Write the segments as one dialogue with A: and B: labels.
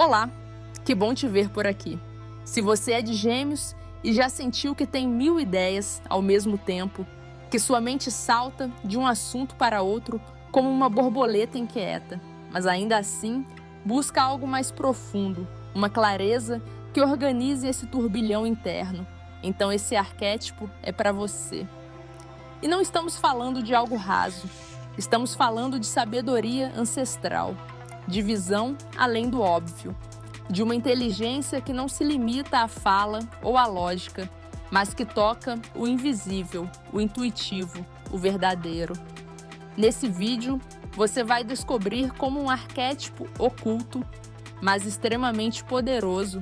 A: Olá, que bom te ver por aqui. Se você é de Gêmeos e já sentiu que tem 1000 ideias ao mesmo tempo, que sua mente salta de um assunto para outro como uma borboleta inquieta, mas ainda assim busca algo mais profundo, uma clareza que organize esse turbilhão interno, então esse arquétipo é para você. E não estamos falando de algo raso, estamos falando de sabedoria ancestral, de visão além do óbvio, de uma inteligência que não se limita à fala ou à lógica, mas que toca o invisível, o intuitivo, o verdadeiro. Nesse vídeo, você vai descobrir como um arquétipo oculto, mas extremamente poderoso,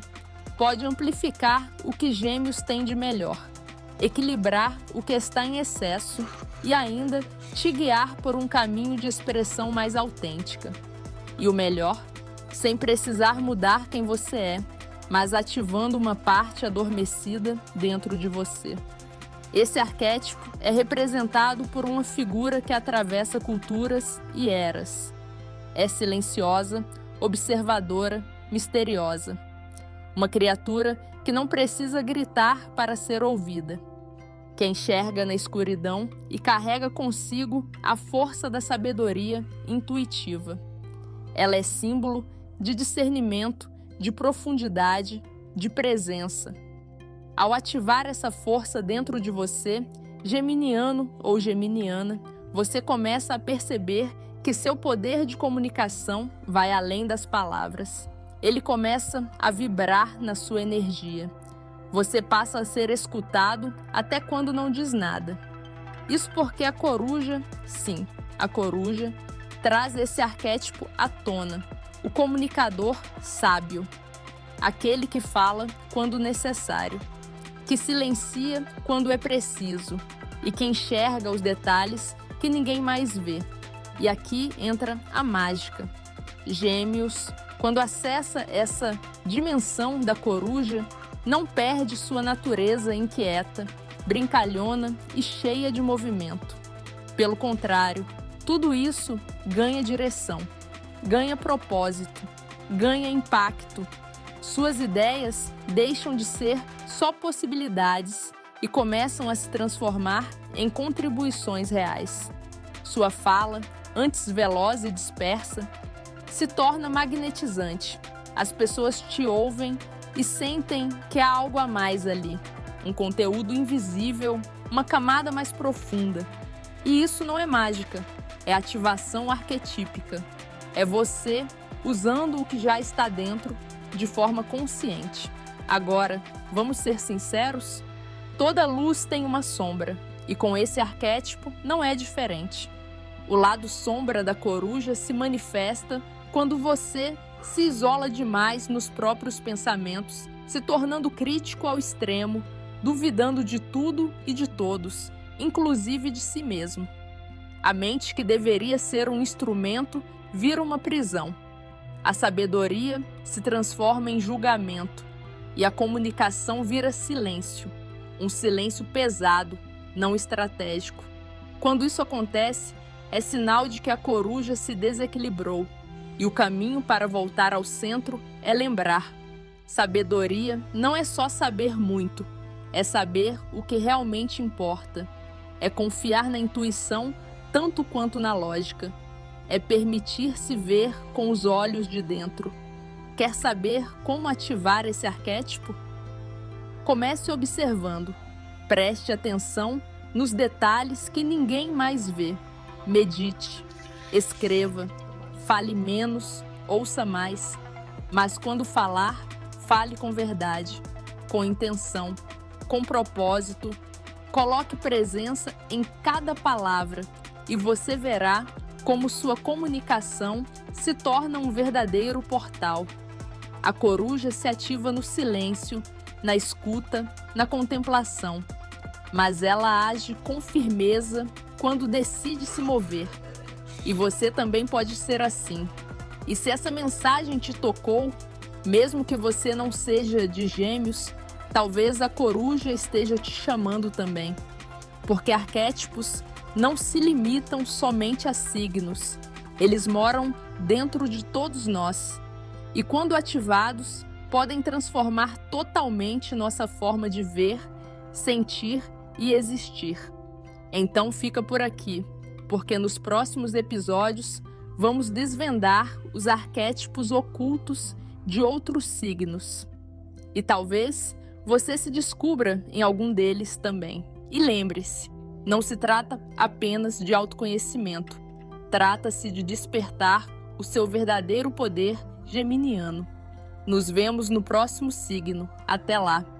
A: pode amplificar o que Gêmeos tem de melhor, equilibrar o que está em excesso e ainda te guiar por um caminho de expressão mais autêntica. E o melhor, sem precisar mudar quem você é, mas ativando uma parte adormecida dentro de você. Esse arquétipo é representado por uma figura que atravessa culturas e eras. É silenciosa, observadora, misteriosa. Uma criatura que não precisa gritar para ser ouvida, que enxerga na escuridão e carrega consigo a força da sabedoria intuitiva. Ela é símbolo de discernimento, de profundidade, de presença. Ao ativar essa força dentro de você, geminiano ou geminiana, você começa a perceber que seu poder de comunicação vai além das palavras. Ele começa a vibrar na sua energia. Você passa a ser escutado até quando não diz nada. Isso porque a coruja, sim, a coruja, traz esse arquétipo à tona, o comunicador sábio, aquele que fala quando necessário, que silencia quando é preciso e que enxerga os detalhes que ninguém mais vê. E aqui entra a mágica. Gêmeos, quando acessa essa dimensão da coruja, não perde sua natureza inquieta, brincalhona e cheia de movimento. Pelo contrário, tudo isso ganha direção, ganha propósito, ganha impacto. Suas ideias deixam de ser só possibilidades e começam a se transformar em contribuições reais. Sua fala, antes veloz e dispersa, se torna magnetizante. As pessoas te ouvem e sentem que há algo a mais ali, um conteúdo invisível, uma camada mais profunda. E isso não é mágica, é ativação arquetípica. É você usando o que já está dentro de forma consciente. Agora, vamos ser sinceros? Toda luz tem uma sombra, e com esse arquétipo não é diferente. O lado sombra da coruja se manifesta quando você se isola demais nos próprios pensamentos, se tornando crítico ao extremo, duvidando de tudo e de todos, inclusive de si mesmo. A mente que deveria ser um instrumento vira uma prisão. A sabedoria se transforma em julgamento e a comunicação vira silêncio, um silêncio pesado, não estratégico. Quando isso acontece, é sinal de que a coruja se desequilibrou e o caminho para voltar ao centro é lembrar. Sabedoria não é só saber muito, é saber o que realmente importa. É confiar na intuição tanto quanto na lógica. É permitir-se ver com os olhos de dentro. Quer saber como ativar esse arquétipo? Comece observando. Preste atenção nos detalhes que ninguém mais vê. Medite, escreva, fale menos, ouça mais. Mas quando falar, fale com verdade, com intenção, com propósito. Coloque presença em cada palavra e você verá como sua comunicação se torna um verdadeiro portal. A coruja se ativa no silêncio, na escuta, na contemplação, mas ela age com firmeza quando decide se mover. E você também pode ser assim. E se essa mensagem te tocou, mesmo que você não seja de Gêmeos, talvez a coruja esteja te chamando também. Porque arquétipos não se limitam somente a signos. Eles moram dentro de todos nós. e, quando ativados, podem transformar totalmente nossa forma de ver, sentir e existir. Então fica por aqui, porque nos próximos episódios vamos desvendar os arquétipos ocultos de outros signos. E talvez você se descubra em algum deles também. E lembre-se, não se trata apenas de autoconhecimento, trata-se de despertar o seu verdadeiro poder geminiano. Nos vemos no próximo signo. Até lá!